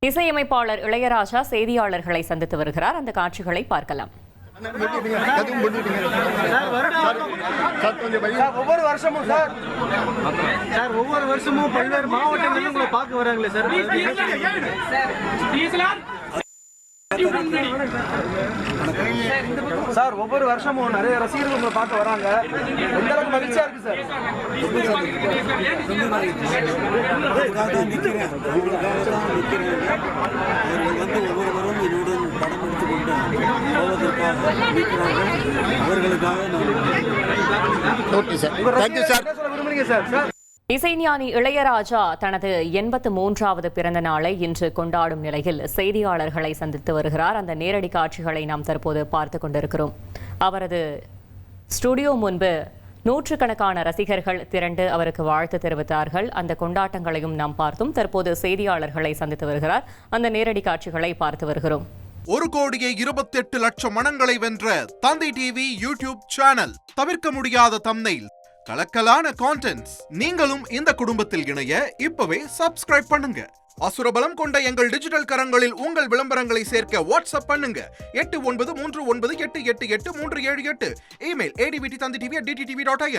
இசையமைப்பாளர் இளையராஜா செய்தியாளர்களை சந்தித்து வருகிறார். அந்த காட்சிகளை பார்க்கலாம். ஒவ்வொரு வருஷமும் பல்வேறு மாவட்டங்களிலும் உங்களை பார்க்க வராங்களே சார், ஒவ்வொரு வருஷமும் நிறைய ரசிகர்கள் உங்களை பார்க்க வராங்க. எந்த அளவுக்கு மகிழ்ச்சியா இருக்கு சார்? ஒவ்வொருவரும் என்னுடன் படம் எடுத்துக்கொண்டு அவர்களுக்காக இசைஞானி இளையராஜா தனது 83வது பிறந்த நாளை இன்று கொண்டாடும் நிலையில் செய்தியாளர்களை சந்தித்து வருகிறார். அந்த நேரடி காட்சிகளை நாம் தற்போது பார்த்துக் கொண்டிருக்கிறோம். அவரது ஸ்டுடியோ முன்பு நூற்றுக்கணக்கான ரசிகர்கள் திரண்டு அவருக்கு வாழ்த்து தெரிவித்தார்கள். அந்த கொண்டாட்டங்களையும் நாம் பார்த்தோம். தற்போது செய்தியாளர்களை சந்தித்து வருகிறார். அந்த நேரடி காட்சிகளை பார்த்து வருகிறோம். 1,28,00,000 மனங்களை வென்ற தந்தி டிவி யூடியூப் சேனல். தவிர்க்க முடியாத தம்ப்நெயில், கலக்கலான கான்டென்ட்ஸ். நீங்களும் இந்த குடும்பத்தில் இணைய இப்பவே சப்ஸ்கிரைப் பண்ணுங்க. அசுரபலம் கொண்ட எங்கள் டிஜிட்டல் கரங்களில் உங்கள் விளம்பரங்களை சேர்க்க வாட்ஸ்அப் பண்ணுங்க. 8939888378. Email advttv@dttv.in.